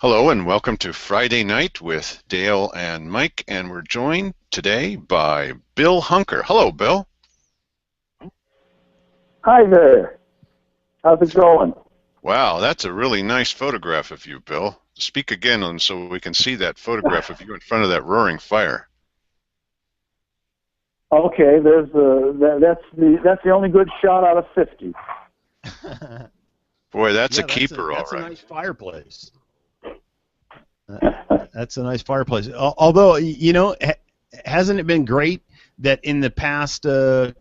Hello and welcome to Friday Night with Dale and Mike, and we're joined today by Bill Hunker. Hello, Bill. Hi there. How's it going? Wow, that's a really nice photograph of you, Bill. Speak again so we can see that photograph of you in front of that roaring fire. Okay, that's the only good shot out of 50. Boy, that's Yeah, a keeper, all that's right. a nice fireplace. That's a nice fireplace. Although, hasn't it been great that in the past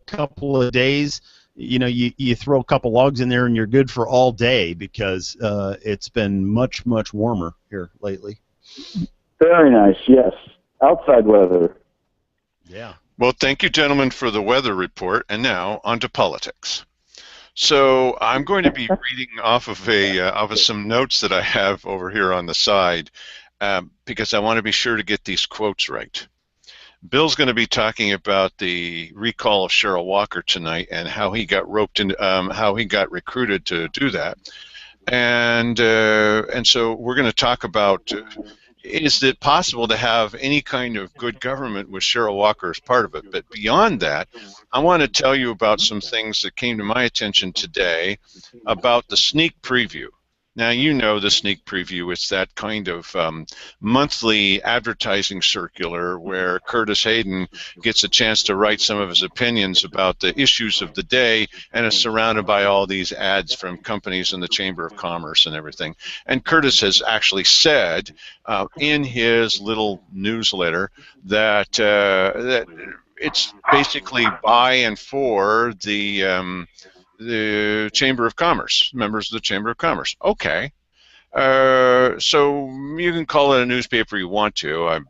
couple of days, you throw a couple logs in there and you're good for all day because it's been much, much warmer here lately. Very nice, yes. Outside weather. Yeah. Well, thank you, gentlemen, for the weather report, and now on to politics. So I'm going to be reading off of some notes that I have over here on the side because I want to be sure to get these quotes right. Bill's going to be talking about the recall of Cheryl Walker tonight and how he got roped in, how he got recruited to do that, and so we're going to talk about. Is it possible to have any kind of good government with Cheryl Walker as part of it? But beyond that, I want to tell you about some things that came to my attention today about the sneak preview. Now, you know the sneak preview. It's that kind of monthly advertising circular where Curtis Hayden gets a chance to write some of his opinions about the issues of the day and is surrounded by all these ads from companies in the Chamber of Commerce and everything. And Curtis has actually said in his little newsletter that that it's basically by and for the Chamber of Commerce, members of the Chamber of Commerce. Okay. So you can call it a newspaper you want to.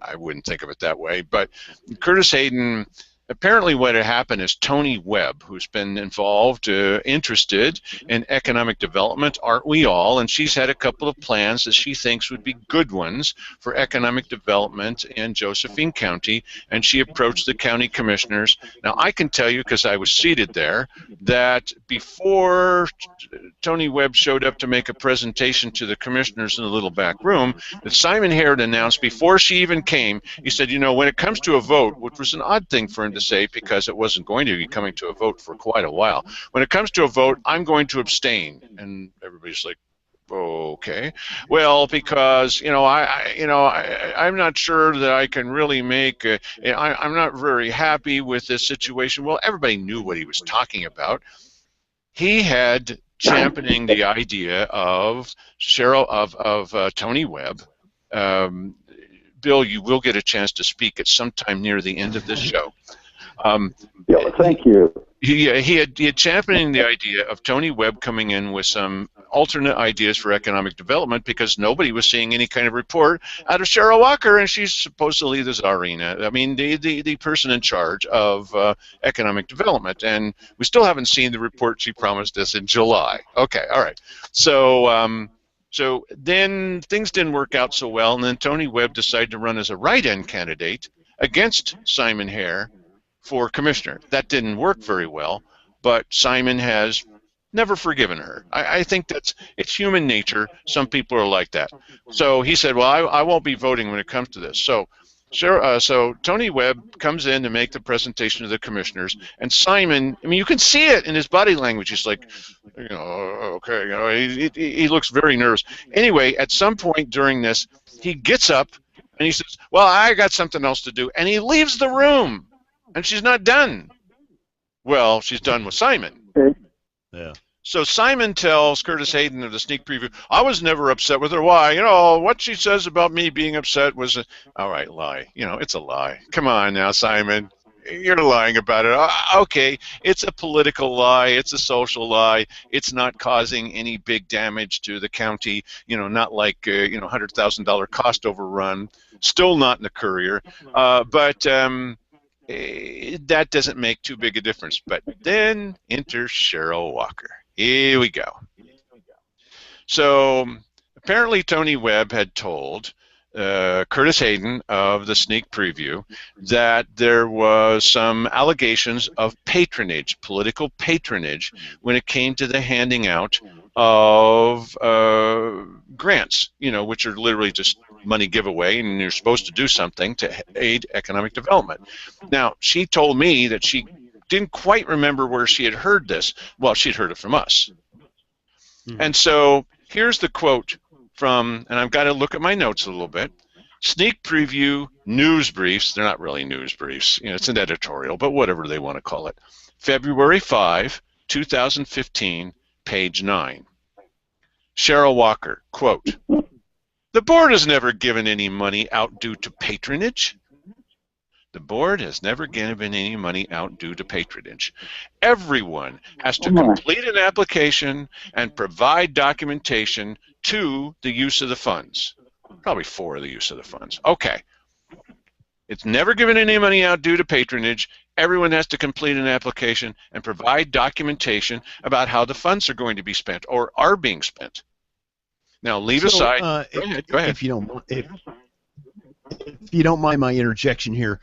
I wouldn't think of it that way. But Curtis Hayden, apparently what had happened is Tony Webb, who's been involved, interested in economic development, aren't we all? And she's had a couple of plans that she thinks would be good ones for economic development in Josephine County, and she approached the county commissioners. Now, I can tell you, because I was seated there, that before Tony Webb showed up to make a presentation to the commissioners in the little back room, that Simon Harrod announced before she even came, he said, you know, when it comes to a vote, which was an odd thing for him to say because it wasn't going to be coming to a vote for quite a while. When it comes to a vote, I'm going to abstain. And everybody's like, okay, well, because I'm not sure that I can really make. I'm not very happy with this situation. Well, everybody knew what he was talking about. He had championing the idea of Tony Webb. Bill, you will get a chance to speak at some time near the end of this show. Yeah, thank you. He had championing the idea of Tony Webb coming in with some alternate ideas for economic development because nobody was seeing any kind of report out of Cheryl Walker, and she's supposedly the czarina. I mean, the person in charge of economic development, and we still haven't seen the report she promised us in July. Okay, all right. So then things didn't work out so well, and then Tony Webb decided to run as a write-in candidate against Simon Hare for commissioner. That didn't work very well, but Simon has never forgiven her. I think it's human nature. Some people are like that. So he said, well, I won't be voting when it comes to this. So Tony Webb comes in to make the presentation to the commissioners, and Simon, I mean, you can see it in his body language. He's like, okay, he looks very nervous. Anyway, at some point during this, he gets up and he says, well, I got something else to do, and he leaves the room. And she's not done. Well, she's done with Simon. Yeah. So Simon tells Curtis Hayden of the sneak preview, I was never upset with her. Why? You know, what she says about me being upset was all right, lie. You know, it's a lie. Come on now, Simon. You're lying about it. Okay, it's a political lie. It's a social lie. It's not causing any big damage to the county. You know, not like $100,000 cost overrun. Still not in the Courier. But that doesn't make too big a difference. But then enters Cheryl Walker. Here we go. So apparently Tony Webb had told Curtis Hayden of the sneak preview that there was some allegations of patronage, political patronage, when it came to the handing out of grants, which are literally just money giveaway, and you're supposed to do something to aid economic development. Now, she told me that she didn't quite remember where she had heard this. Well, she'd heard it from us. And so here's the quote from, and I've got to look at my notes a little bit, sneak preview news briefs. They're not really news briefs. It's an editorial, but whatever they want to call it. February 5, 2015, page 9. Cheryl Walker, quote, "The board has never given any money out due to patronage. The board has never given any money out due to patronage. Everyone has to complete an application and provide documentation to the use of the funds." Probably for the use of the funds. Okay. It's never given any money out due to patronage. Everyone has to complete an application and provide documentation about how the funds are going to be spent or are being spent. Now, leave aside. Go ahead. If you don't mind my interjection here,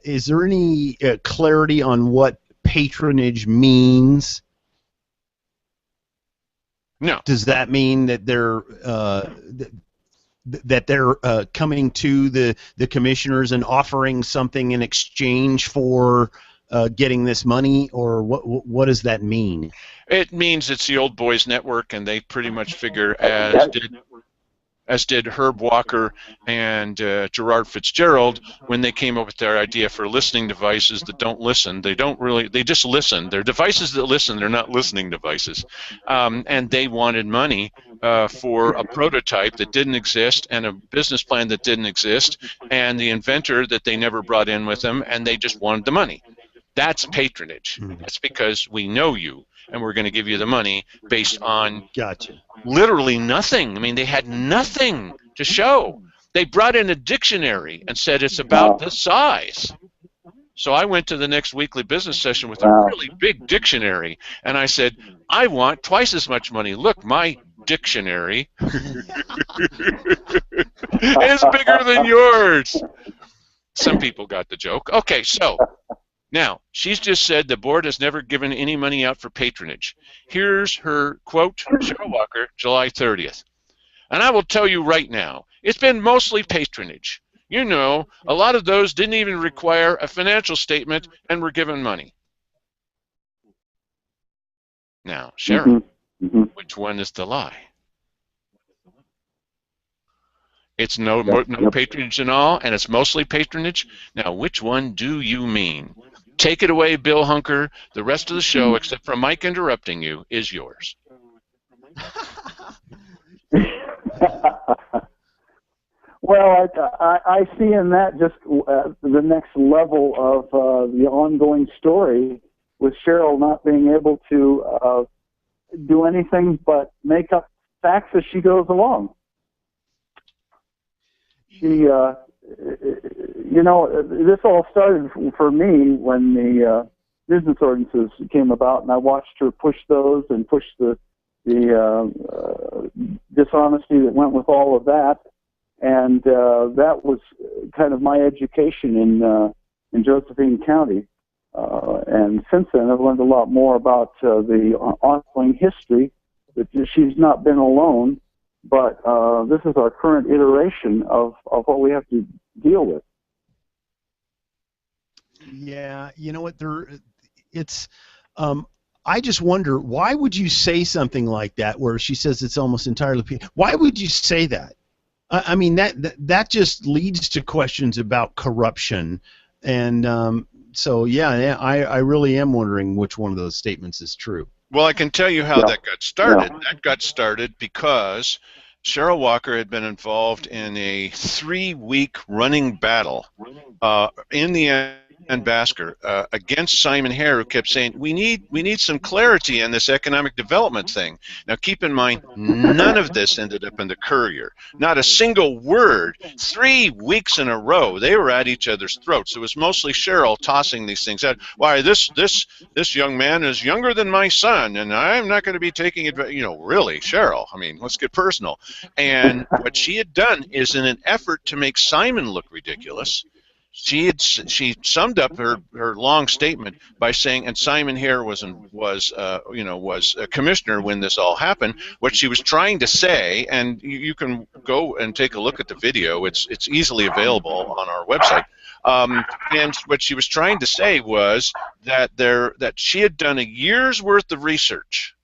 is there any clarity on what patronage means? No. Does that mean that they're coming to the commissioners and offering something in exchange for getting this money, or what does that mean? It means it's the old boys network, and they pretty much figure, as did Herb Walker and Gerard Fitzgerald, when they came up with their idea for listening devices that don't listen. They just listen. They're devices that listen. They're not listening devices. And they wanted money for a prototype that didn't exist and a business plan that didn't exist and the inventor that they never brought in with them, and they just wanted the money. That's patronage. That's because we know you, and we're going to give you the money based on literally nothing. I mean, they had nothing to show. They brought in a dictionary and said it's about this size. So I went to the next weekly business session with a really big dictionary, and I said, I want twice as much money. Look, my dictionary is bigger than yours. Some people got the joke. Okay, so now, she's just said the board has never given any money out for patronage. Here's her quote, Cheryl Walker, July 30th. "And I will tell you right now, it's been mostly patronage. A lot of those didn't even require a financial statement and were given money." Now, Cheryl, which one is the lie? It's no patronage at all, and it's mostly patronage. Now, which one do you mean? Take it away, Bill Hunker. The rest of the show, except for Mike interrupting you, is yours. Well, I see in that just the next level of the ongoing story, with Cheryl not being able to do anything but make up facts as she goes along. She, this all started for me when the business ordinances came about, and I watched her push those and push the dishonesty that went with all of that, and that was kind of my education in Josephine County. And since then, I've learned a lot more about the ongoing history. That she's not been alone, but this is our current iteration of what we have to deal with. Yeah, you know what? I just wonder, why would you say something like that, where she says it's almost entirely? Why would you say that? I mean, that just leads to questions about corruption, and so yeah, I really am wondering which one of those statements is true. Well, I can tell you how that got started. That got started because Cheryl Walker had been involved in a 3-week running battle in the Basker against Simon Hare, who kept saying, we need some clarity on this economic development thing. Now keep in mind, none of this ended up in the Courier. Not a single word. 3 weeks in a row, they were at each other's throats. It was mostly Cheryl tossing these things out. Why, this young man is younger than my son, and I'm not going to be taking it. Really, Cheryl. I mean, let's get personal. And what she had done is, in an effort to make Simon look ridiculous, she summed up her long statement by saying, and Simon Hare was a commissioner when this all happened. What she was trying to say, and you can go and take a look at the video. It's easily available on our website. And what she was trying to say was that she had done a year's worth of research.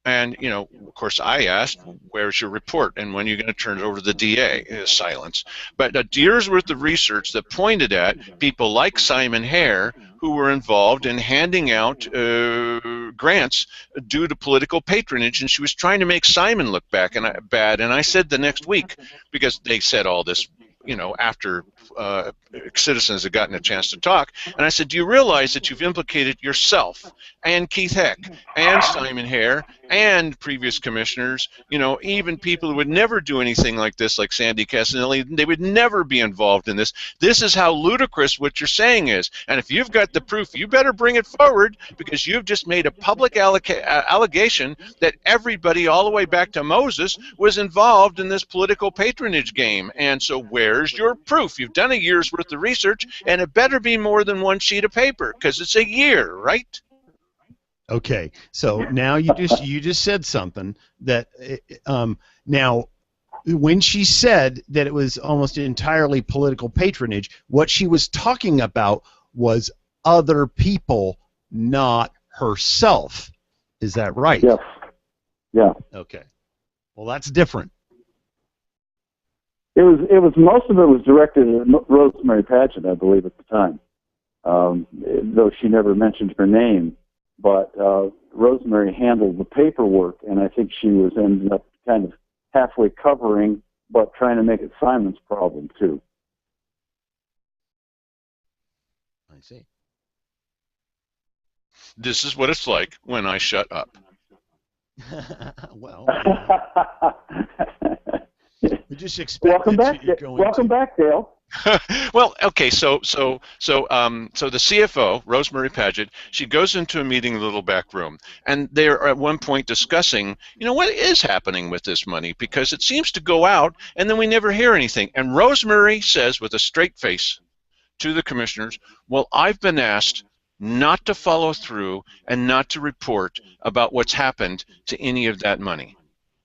And, of course, I asked, where's your report? And when are you going to turn it over to the DA? Silence. But a year's worth of research that pointed at people like Simon Hare who were involved in handing out grants due to political patronage. And she was trying to make Simon look bad. And I said the next week, because they said all this, after citizens had gotten a chance to talk, and I said, do you realize that you've implicated yourself and Keith Heck and Simon Hare and previous commissioners, even people who would never do anything like this, like Sandy Casanelli, they would never be involved in this. This is how ludicrous what you're saying is. And if you've got the proof, you better bring it forward, because you've just made a public allegation that everybody all the way back to Moses was involved in this political patronage game. And so where's your proof? You've done a year's worth of research, and it better be more than one sheet of paper, because it's a year, right? Okay, so now you just said something that now when she said that it was almost entirely political patronage, what she was talking about was other people, not herself. Is that right? Yes. Yeah. Okay. Well, that's different. It was most of it was directed at Rosemary Paget, I believe, at the time, though she never mentioned her name. But Rosemary handled the paperwork, and I think she ended up kind of halfway covering, but trying to make it Simon's problem too. I see. This is what it's like when I shut up. Well, we just expect. Welcome back, Dale. Well, okay, so the CFO, Rosemary Paget, she goes into a meeting in the little back room, and they're at one point discussing, what is happening with this money, because it seems to go out, and then we never hear anything. And Rosemary says with a straight face to the commissioners, well, I've been asked not to follow through and not to report about what's happened to any of that money.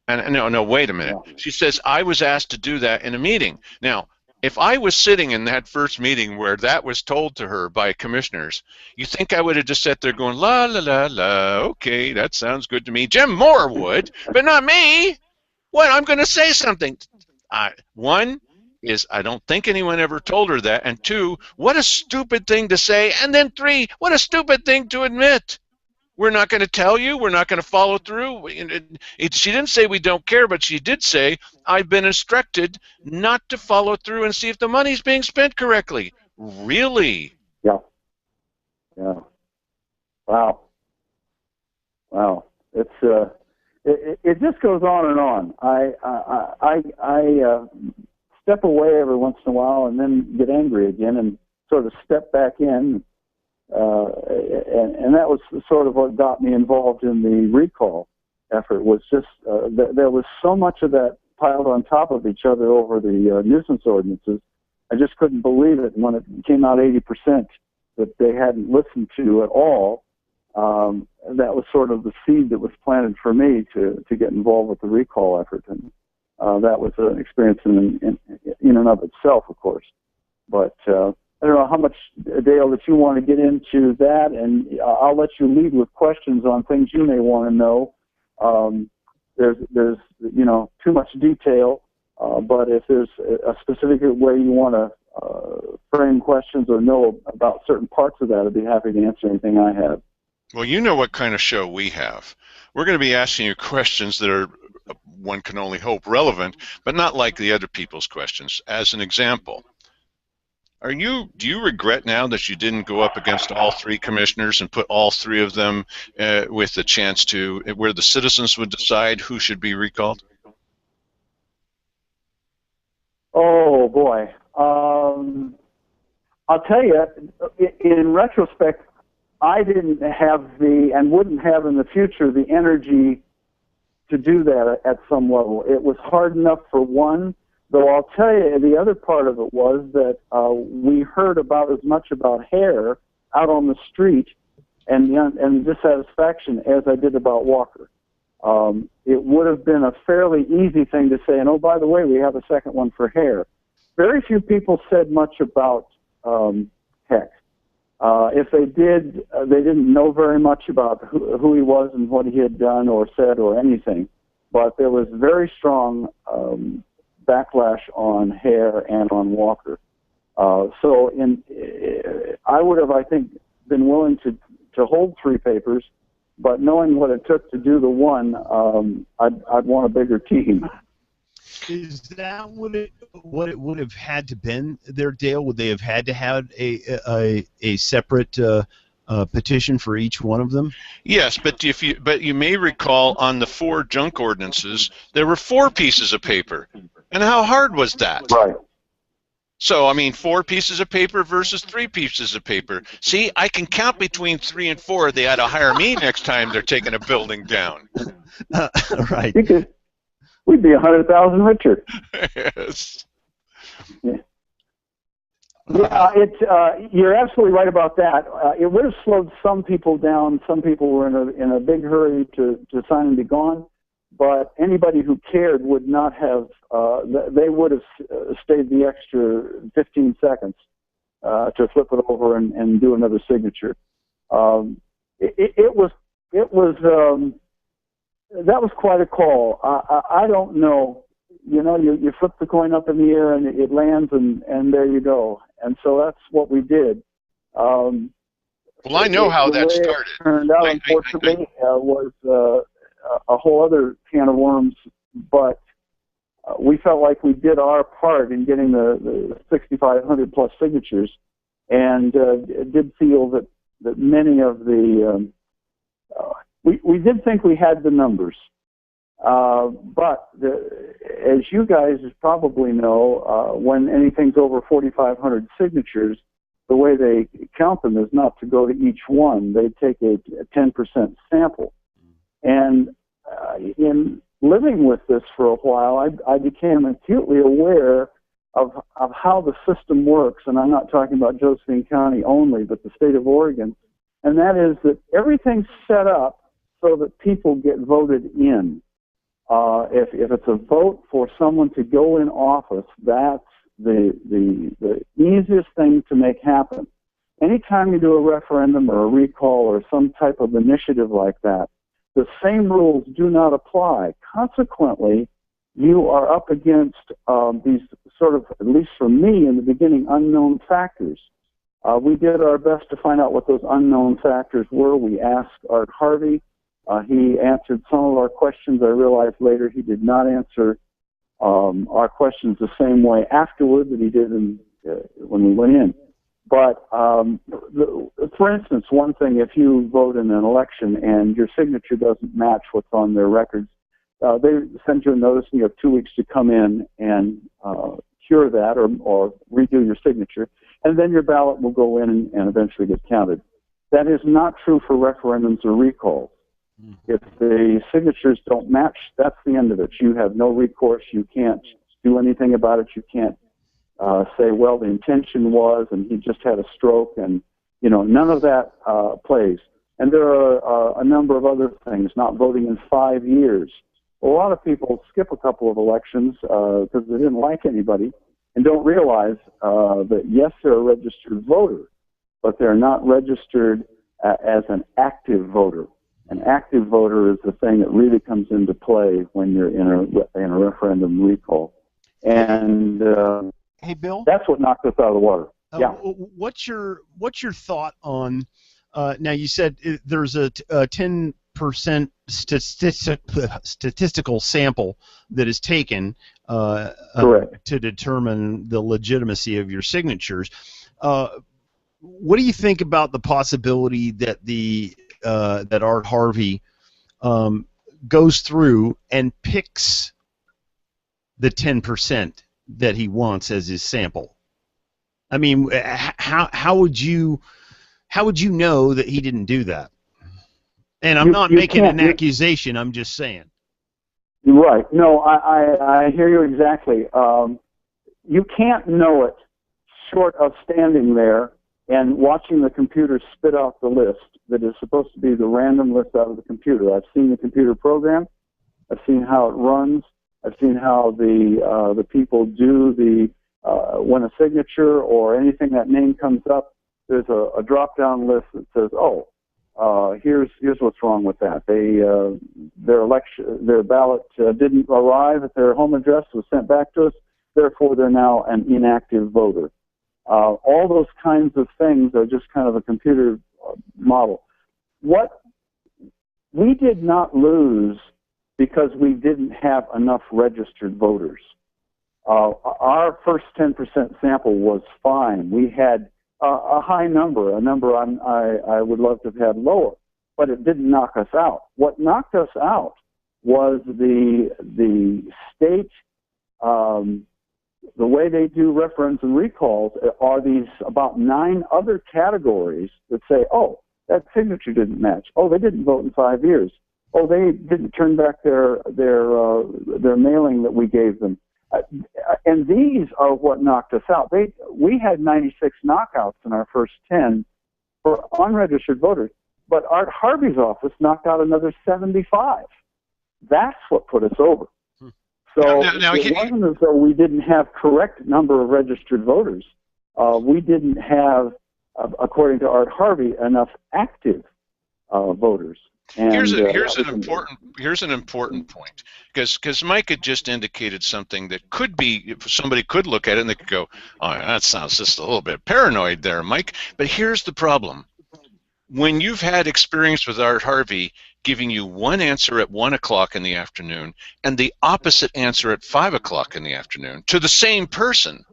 And no, wait a minute. She says, I was asked to do that in a meeting. Now, if I was sitting in that first meeting where that was told to her by commissioners, you think I would have just sat there going, la, la, la, la, okay, that sounds good to me. Jim Moore would, but not me. What? I'm going to say something. One is I don't think anyone ever told her that, and two, what a stupid thing to say, and then three, what a stupid thing to admit. We're not going to tell you. We're not going to follow through. She didn't say we don't care, but she did say, I've been instructed not to follow through and see if the money's being spent correctly. Really? Yeah. Yeah. Wow. Wow. It's it just goes on and on. I step away every once in a while and then get angry again and sort of step back in. And that was sort of what got me involved in the recall effort, was just there was so much of that piled on top of each other over the nuisance ordinances. I just couldn't believe it when it came out 80% that they hadn't listened to at all. That was sort of the seed that was planted for me to get involved with the recall effort, and that was an experience in and of itself, of course. But I don't know how much, Dale, that you want to get into that, and I'll let you lead with questions on things you may want to know. There's too much detail, but if there's a specific way you want to frame questions or know about certain parts of that, I'd be happy to answer anything I have. Well, you know what kind of show we have. We're going to be asking you questions that are, one can only hope, relevant, but not like the other people's questions. As an example, do you regret now that you didn't go up against all three commissioners and put all three of them with the chance to, where the citizens would decide who should be recalled? Oh, boy. I'll tell you, in retrospect, I didn't have and wouldn't have in the future the energy to do that at some level. It was hard enough for one Though I'll tell you, the other part of it was that we heard about as much about hair out on the street and dissatisfaction as I did about Walker. It would have been a fairly easy thing to say, and oh, by the way, we have a second one for hair. Very few people said much about Heck. If they did, they didn't know very much about who he was and what he had done or said or anything. But there was very strong backlash on Hare and on Walker. I would have, I think, been willing to hold 3 papers, but knowing what it took to do the one, I'd want a bigger team. Is that what it would have had to been there, Dale? Would they have had to have a separate petition for each one of them? Yes, but you may recall on the 4 junk ordinances there were 4 pieces of paper, and how hard was that? Right. So, I mean, 4 pieces of paper versus 3 pieces of paper. See, I can count between 3 and 4. They ought to hire me next time they're taking a building down. Right. We'd be 100,000 richer. Yes. Yeah. You're absolutely right about that. It would have slowed some people down. Some people were in a big hurry to sign and be gone. But anybody who cared would not have. They would have stayed the extra 15 seconds to flip it over and do another signature. It was that was quite a call. I don't know. You know, you flip the coin up in the air and it lands, and there you go. And so that's what we did. Well, I know how that started. It turned out, unfortunately, was a whole other can of worms. But we felt like we did our part in getting the 6,500 plus signatures, and did feel that many of the we did think we had the numbers. But as you guys probably know, when anything's over 4,500 signatures, the way they count them is not to go to each one. They take a 10% sample. And in living with this for a while, I became acutely aware of how the system works. And I'm not talking about Josephine County only, but the state of Oregon. And that is that everything's set up so that people get voted in. If it's a vote for someone to go in office, that's the easiest thing to make happen. Anytime you do a referendum or a recall or some type of initiative like that, the same rules do not apply. Consequently, you are up against these sort of, at least for me in the beginning, unknown factors. We did our best to find out what those unknown factors were. We asked Art Harvey. He answered some of our questions. I realized later he did not answer our questions the same way afterward that he did when we went in. But for instance, one thing, if you vote in an election and your signature doesn't match what's on their records, they send you a notice and you have 2 weeks to come in and cure that or redo your signature, and then your ballot will go in and eventually get counted. That is not true for referendums or recalls. If the signatures don't match, that's the end of it. You have no recourse. You can't do anything about it. You can't say, well, the intention was, and he just had a stroke, and, you know, none of that plays. And there are a number of other things, not voting in 5 years. A lot of people skip a couple of elections because they didn't like anybody and don't realize that, yes, they're a registered voter, but they're not registered as an active voter. An active voter is the thing that really comes into play when you're in a referendum recall. And hey, Bill, that's what knocked us out of the water. Yeah. What's your thought on? Now you said there's a 10% statistical sample that is taken to determine the legitimacy of your signatures. What do you think about the possibility that that Art Harvey goes through and picks the 10% that he wants as his sample? I mean, how would you know that he didn't do that? And I'm not making an accusation. I'm just saying. Right. No, I hear you exactly. you can't know it short of standing there and watching the computer spit out the list that is supposed to be the random list out of the computer. I've seen the computer program. I've seen how it runs. I've seen how the people do the when a signature or anything that name comes up, there's a drop-down list that says, oh, here's what's wrong with that. Their ballot didn't arrive at their home address, was sent back to us. Therefore, they're now an inactive voter. All those kinds of things are just kind of a computer model. What we did not lose because we didn't have enough registered voters. Our first 10% sample was fine. We had a high number, a number I would love to have had lower, but it didn't knock us out. What knocked us out was the state, the way they do referendums and recalls are these about 9 other categories that say, oh, that signature didn't match. Oh, they didn't vote in 5 years. Oh, they didn't turn back their mailing that we gave them. And these are what knocked us out. We had 96 knockouts in our first 10 for unregistered voters, but Art Harvey's office knocked out another 75. That's what put us over. So it wasn't as though we didn't have correct number of registered voters. We didn't have, according to Art Harvey, enough active voters. And, here's an important point, because Mike had just indicated something that could be, somebody could look at it and they could go, oh, that sounds just a little bit paranoid there, Mike. But here's the problem. When you've had experience with Art Harvey giving you one answer at 1 o'clock in the afternoon and the opposite answer at 5 o'clock in the afternoon to the same person,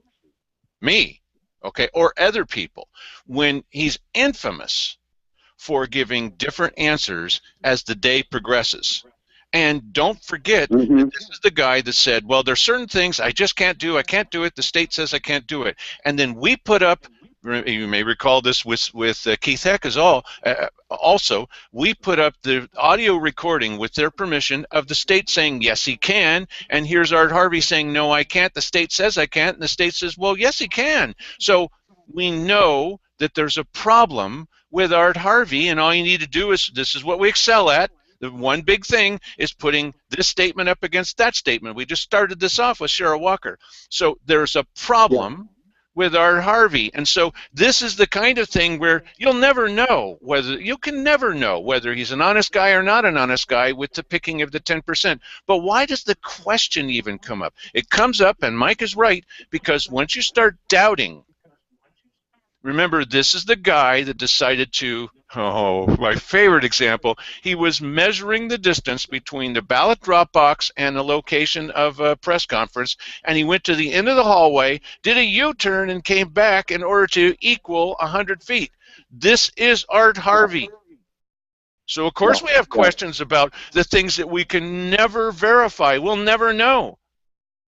me, okay, or other people, when he's infamous for giving different answers as the day progresses. And don't forget, that this is the guy that said, well, there's certain things I just can't do. I can't do it. The state says I can't do it. And then we put up, you may recall this with Keith Heck as also, we put up the audio recording with their permission of the state saying, yes, he can. And here's Art Harvey saying, no, I can't. The state says I can't. And the state says, well, yes, he can. So we know that there's a problem with Art Harvey, and all you need to do is, this is what we excel at. The one big thing is putting this statement up against that statement. We just started this off with Shara Walker. So there's a problem with Art Harvey. And so this is the kind of thing where you can never know whether he's an honest guy or not an honest guy with the picking of the 10%. But why does the question even come up? It comes up, and Mike is right, because once you start doubting, remember, this is the guy that decided to, my favorite example, he was measuring the distance between the ballot drop box and the location of a press conference, and he went to the end of the hallway, did a U-turn, and came back in order to equal 100 feet. This is Art Harvey. So, of course, we have questions about the things that we can never verify. We'll never know.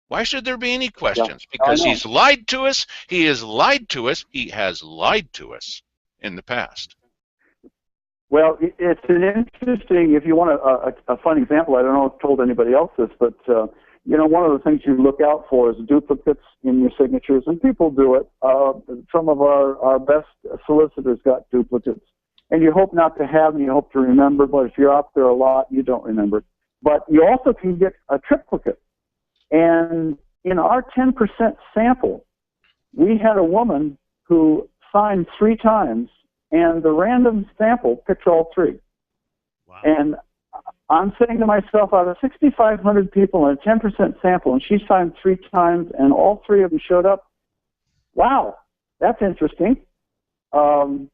Why should there be any questions? Because he's lied to us. He has lied to us. He has lied to us in the past. Well, it's an interesting, if you want a fun example, I don't know if I've told anybody else this, but, one of the things you look out for is duplicates in your signatures, and people do it. Some of our best solicitors got duplicates. And you hope not to have them, you hope to remember, but if you're out there a lot, you don't remember. But you also can get a triplicate. And in our 10% sample, we had a woman who signed 3 times, and the random sample picked all 3. Wow. And I'm saying to myself, out of 6,500 people in a 10% sample, and she signed 3 times, and all 3 of them showed up, wow, that's interesting. So,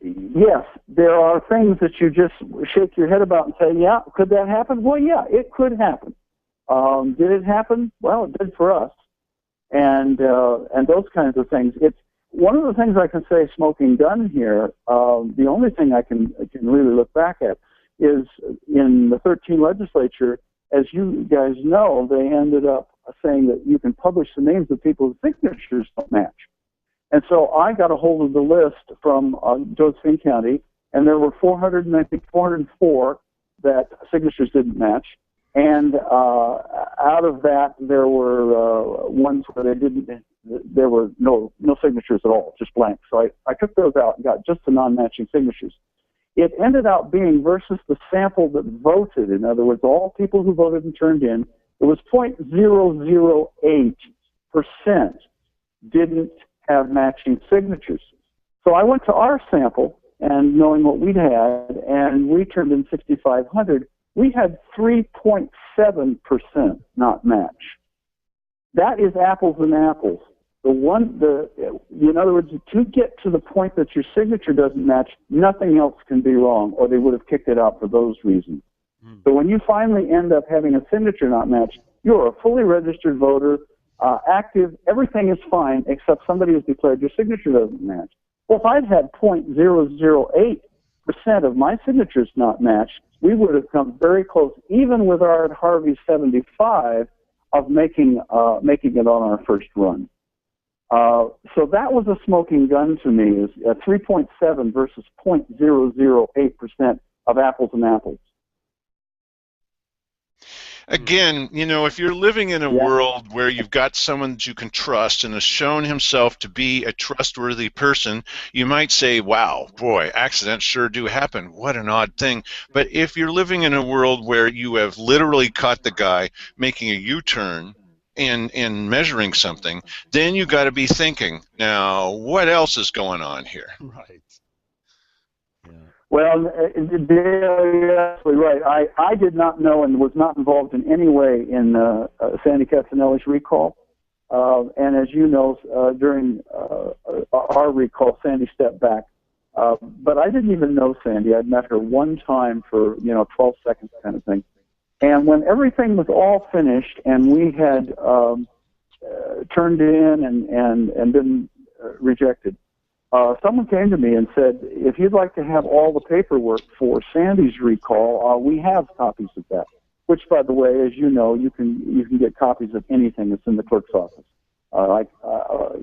yes, there are things that you just shake your head about and say, yeah, could that happen? Well, yeah, it could happen. Did it happen? Well, it did for us, and those kinds of things. It's one of the things I can say, smoking gun here. The only thing I can really look back at is in the 2013 legislature. As you guys know, they ended up saying that you can publish the names of people whose signatures don't match, and so I got a hold of the list from Josephine County, and there were 404 that signatures didn't match. And out of that, there were ones where there were no signatures at all, just blank. So I took those out and got just the non-matching signatures. It ended up being versus the sample that voted. In other words, all people who voted and turned in, it was 0.008% didn't have matching signatures. So I went to our sample, and knowing what we'd had, and we turned in 6,500, we had 3.7% not match. That is apples and apples. In other words, to get to the point that your signature doesn't match, nothing else can be wrong, or they would have kicked it out for those reasons. So when you finally end up having a signature not match, you're a fully registered voter, active, everything is fine, except somebody has declared your signature doesn't match. Well, if I'd had 0.008% of my signatures not matched, we would have come very close, even with our Harvey 75, of making it on our first run. So that was a smoking gun to me, is 3.7 versus 0.008% of apples and apples. Again, if you're living in a world where you've got someone that you can trust and has shown himself to be a trustworthy person, you might say, wow, boy, accidents sure do happen. What an odd thing. But if you're living in a world where you have literally caught the guy making a U-turn and measuring something, then you got to be thinking, now, what else is going on here? Right. Yeah. Well, you're absolutely right. I did not know and was not involved in any way in Sandy Castanelli's recall. And as you know, during our recall, Sandy stepped back. But I didn't even know Sandy. I'd met her one time for 12 seconds kind of thing. And when everything was all finished and we had turned in and been rejected, someone came to me and said, if you'd like to have all the paperwork for Sandy's recall, we have copies of that. Which, by the way, as you know, you can get copies of anything that's in the clerk's office.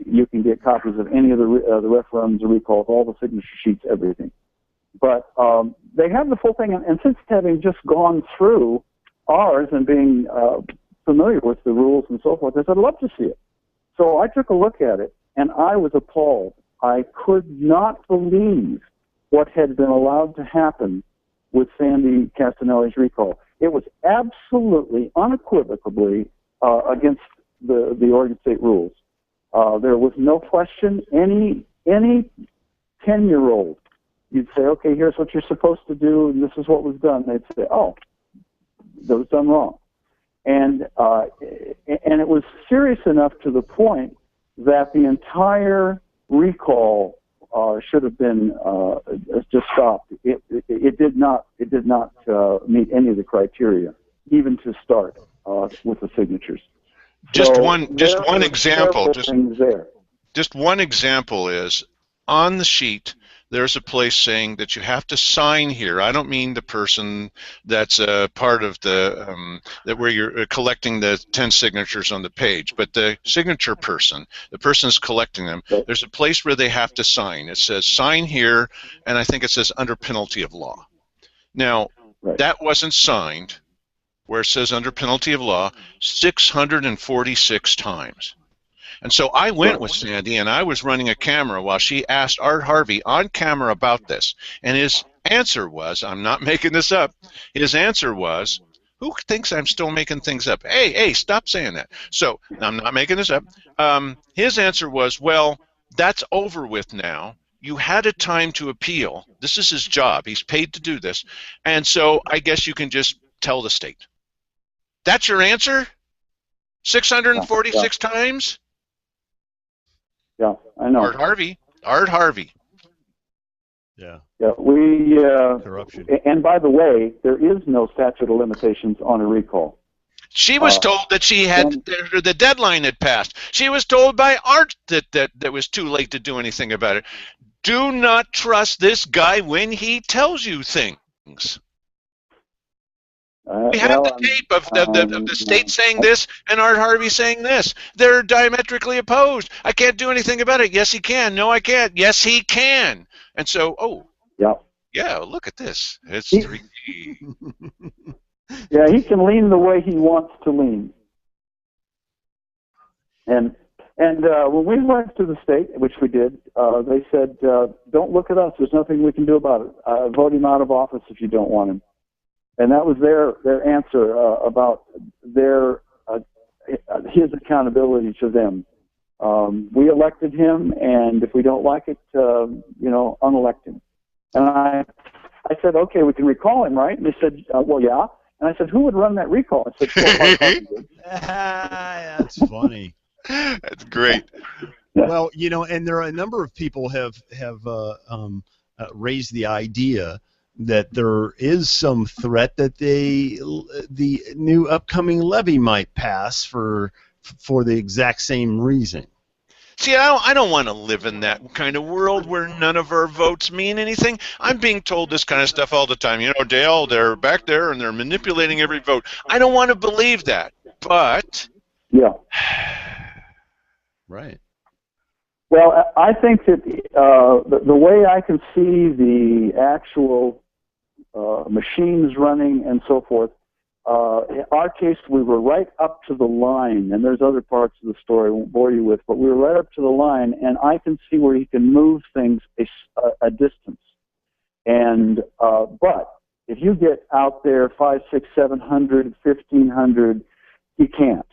You can get copies of any of the referendums, the recalls, all the signature sheets, everything. But they have the full thing, and since having just gone through ours and being familiar with the rules and so forth, I said, I'd love to see it. So I took a look at it, and I was appalled. I could not believe what had been allowed to happen with Sandy Castanelli's recall. It was absolutely, unequivocally against the Oregon State rules. There was no question. Any 10-year-old, you'd say, okay, here's what you're supposed to do, and this is what was done. They'd say, oh, that was done wrong. And it was serious enough to the point that the entire recall should have been just stopped. It did not meet any of the criteria, even to start with the signatures. Just So one example. Just one example is on the sheet. There's a place saying that you have to sign here. I don't mean the person that's part of the that where you're collecting the 10 signatures on the page, but the signature person, the person is collecting them. There's a place where they have to sign. It says sign here, and I think it says under penalty of law. Now, that wasn't signed where it says under penalty of law 646 times. And so I went with Sandy, and I was running a camera while she asked Art Harvey on camera about this. And his answer was, I'm not making this up, his answer was, who thinks I'm still making things up? Hey, stop saying that. So, I'm not making this up. His answer was, well, that's over with now. You had a time to appeal. This is his job. He's paid to do this. And so I guess you can just tell the state. That's your answer? 646 times? Yeah, I know. Art Harvey. Yeah. Yeah, we corruption. And by the way, there is no statute of limitations on a recall. She was told that she had the deadline had passed. She was told by Art that was too late to do anything about it. Do not trust this guy when he tells you things. We have the tape of the state saying this and Art Harvey saying this. They're diametrically opposed. I can't do anything about it. Yes, he can. No, I can't. Yes, he can. And so, yeah, look at this. It's 3D. Yeah, he can lean the way he wants to lean. And when we went to the state, which we did, they said, "Don't look at us. There's nothing we can do about it. Vote him out of office if you don't want him." And that was their answer about his accountability to them. We elected him, and if we don't like it, unelect him. And I said, "Okay, we can recall him, right?" And they said, "Well, yeah." And I said, "Who would run that recall?" I said, That's funny. That's great. Well, and there are a number of people have raised the idea that there is some threat that the new upcoming levy might pass for the exact same reason. See, I don't want to live in that kind of world where none of our votes mean anything. I'm being told this kind of stuff all the time. Dale, they're back there and they're manipulating every vote. I don't want to believe that, but... Yeah. Right. Well, I think that the way I can see the actual machines running and so forth, in our case, we were right up to the line, and there's other parts of the story I won't bore you with, but we were right up to the line, and I can see where he can move things a distance. And but if you get out there 500, 600, 700, 1,500, he can't.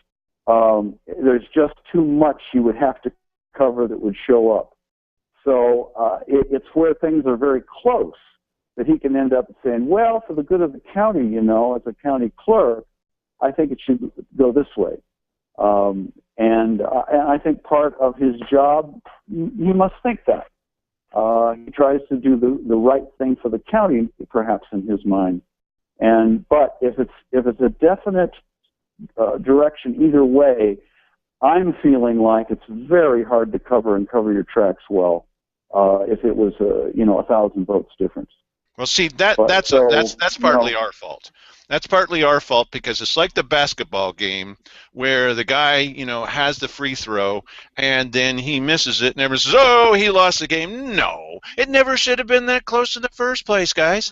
There's just too much you would have to cover that would show up. So it's where things are very close that he can end up saying, well, for the good of the county, as a county clerk, I think it should go this way. And I think part of his job, he must think that. He tries to do the right thing for the county, perhaps in his mind. But if it's a definite direction either way, I'm feeling like it's very hard to cover your tracks well if it was 1,000 votes difference. Well, see, that's partly our fault. That's partly our fault because it's like the basketball game where the guy, has the free throw and then he misses it and everyone says, "Oh, he lost the game." No, it never should have been that close in the first place, guys.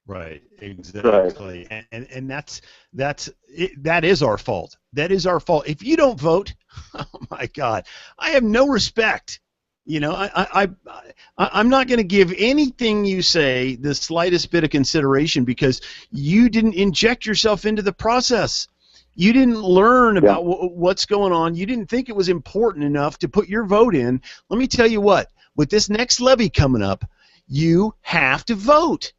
Right, exactly, right. And that is our fault. That is our fault. If you don't vote, oh my God, I have no respect. I'm not going to give anything you say the slightest bit of consideration because you didn't inject yourself into the process. You didn't learn about what's going on. You didn't think it was important enough to put your vote in. Let me tell you what, with this next levy coming up, you have to vote.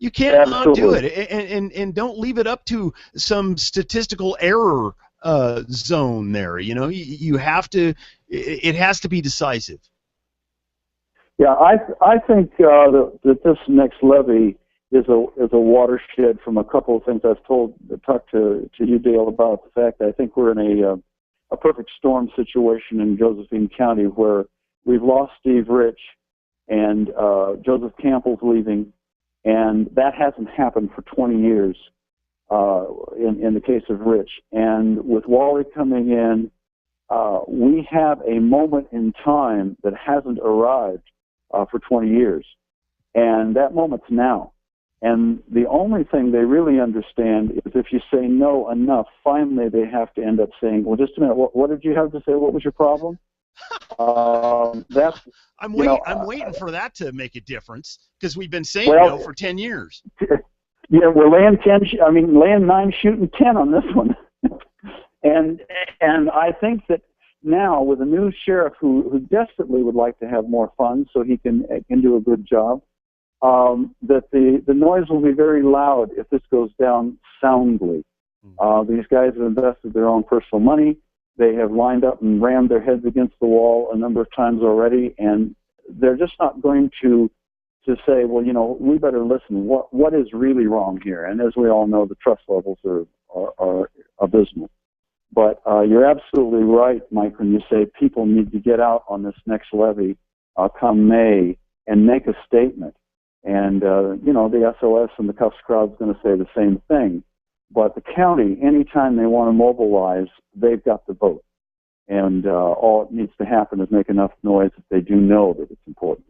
You can't not do it, and don't leave it up to some statistical error zone there. You have to. It has to be decisive. Yeah, I think that this next levy is a watershed from a couple of things I've talked to you, Dale, about the fact that I think we're in a perfect storm situation in Josephine County where we've lost Steve Rich and Joseph Campbell's leaving. And that hasn't happened for 20 years in the case of Rich. And with Wally coming in, we have a moment in time that hasn't arrived for 20 years. And that moment's now. And the only thing they really understand is if you say no enough, finally they have to end up saying, well, just a minute, what did you have to say? What was your problem? I'm waiting for that to make a difference because we've been saying no for 10 years. Yeah, we're laying 9 shooting 10 on this one. and I think that now with a new sheriff who desperately would like to have more funds so he can do a good job, that the noise will be very loud if this goes down soundly. These guys have invested their own personal money. They have lined up and rammed their heads against the wall a number of times already, and they're just not going to say, well, we better listen. What is really wrong here? And as we all know, the trust levels are abysmal. But you're absolutely right, Mike, when you say people need to get out on this next levy come May and make a statement. And, the SOS and the Cuffs crowd is going to say the same thing. But the county, anytime they want to mobilize, they've got the vote. And all it needs to happen is make enough noise that they do know that it's important.